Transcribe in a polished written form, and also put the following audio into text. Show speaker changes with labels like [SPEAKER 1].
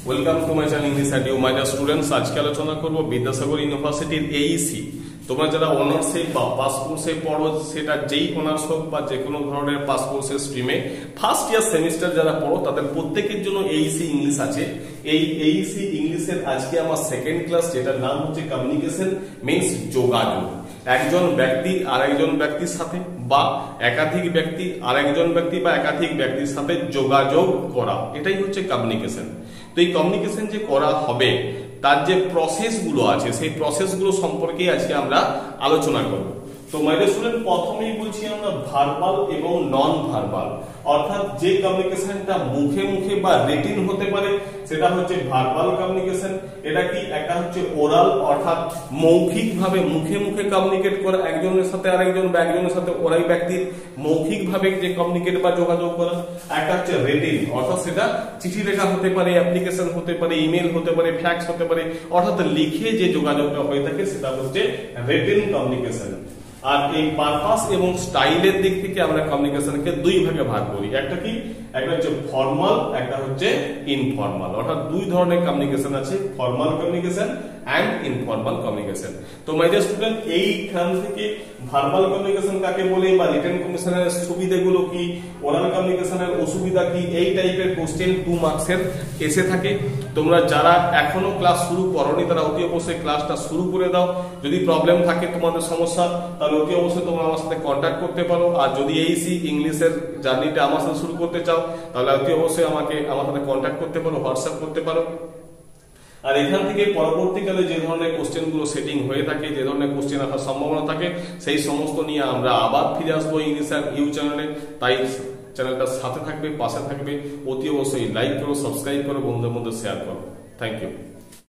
[SPEAKER 1] Welcome to my channel English at you my dear students. আজকে আলোচনা করব বিদ্যাসাগর ইউনিভার্সিটির এইসি। তোমরা যারা অনার্সে বা পাস কোর্সে পড়ো, সেটা যেই অনার্স হোক বা যে কোনো ধরনের পাস কোর্সের স্ট্রিমে ফার্স্ট ইয়ার সেমিস্টার যারা পড়ো, তাদের প্রত্যেকের জন্য এইসি ইংলিশ আছে। এই এইসি ইংলিশের আজকে আমার সেকেন্ড ক্লাস, যেটার নাম হচ্ছে কমিউনিকেশন মিন্স যোগাযোগ। একজন ব্যক্তি আরেকজন ব্যক্তির সাথে বা একাধিক ব্যক্তি আরেকজন ব্যক্তি বা একাধিক ব্যক্তির সাথে যোগাযোগ করা, এটাই হচ্ছে কমিউনিকেশন। তো এই কমিউনিকেশন যে করা হবে তার যে প্রসেসগুলো আছে, সেই প্রসেসগুলো সম্পর্কে আজকে আমরা আলোচনা করব। তো মাই ডিয়ার স্টুডেন্ট, প্রথমেই বলছি আমরা ভার্বাল এবং নন ভার্বাল, অর্থাৎ যে কমিউনিকেশনটা মুখে মুখে বা রিটিন হতে পারে সেটা হচ্ছে ভার্বাল কমিউনিকেশন। এটা কি? একটা হচ্ছে ওরাল, অর্থাৎ মৌখিক ভাবে মুখে মুখে কমিউনিকেট করা একজনের সাথে আরেকজন বা একজনের সাথে ওরাই ব্যক্তির মৌখিক ভাবে যে কমিউনিকেট বা যোগাযোগ করা। একটা হচ্ছে রিটিন, অর্থাৎ সেটা চিঠি লেখা হতে পারে, অ্যাপ্লিকেশন হতে পারে, ইমেল হতে পারে, ফ্যাক্স হতে পারে, অর্থাৎ লিখে যে যোগাযোগটা হয়ে থাকে সেটা হচ্ছে রিটিন কমিউনিকেশন। আর এই পারপাস এবং স্টাইলের দিক থেকে আমরা কমিউনিকেশনকে দুই ভাগে ভাগ করি। একটা কি? একটা হচ্ছে ফর্মাল, একটা হচ্ছে ইনফর্মাল। অর্থাৎ দুই ধরনের কমিউনিকেশন আছে, formal communication and informal communication. তো মাই ডিয়ার স্টুডেন্ট, এইখান থেকে ভার্বাল কমিউনিকেশন কাকে বলে বা রিটেন কমিউনিকেশনের সুবিধাগুলো কি, ওরাল কমিউনিকেশনের অসুবিধা কি, এই টাইপের কোশ্চেন 2 মার্কসের এসে থাকে। তোমরা যারা এখনো ক্লাস শুরু করোনি তারা অতি অবশ্যই ক্লাসটা শুরু করে দাও। যদি প্রবলেম থাকে, তোমাদের সমস্যা, তাহলে অতি অবশ্যই তোমরা আমার সাথে কন্ট্যাক্ট করতে পারো। আর যদি এইসি ইংলিশের জার্নিটা আমার সাথে শুরু করতে চাও, তাহলে অতি অবশ্যই আমার সাথে কন্ট্যাক্ট করতে পারো, হোয়াটসঅ্যাপ করতে পারো। আর এখান থেকে পরবর্তীকালে যে ধরনের কোশ্চেন গুলো সেটিং হয়ে থাকে, যে ধরনের কোশ্চেন আসার সম্ভাবনা থাকে, সেই সমস্ত নিয়ে আমরা আবার ফিরে আসবো ইংলিশ আর ইউ চ্যানেলে। তাই চ্যানেলটার সাথে থাকবে, পাশে থাকবে। অতি অবশ্যই লাইক করো, সাবস্ক্রাইব করো, বন্ধুদের মধ্যে শেয়ার করো। Thank you.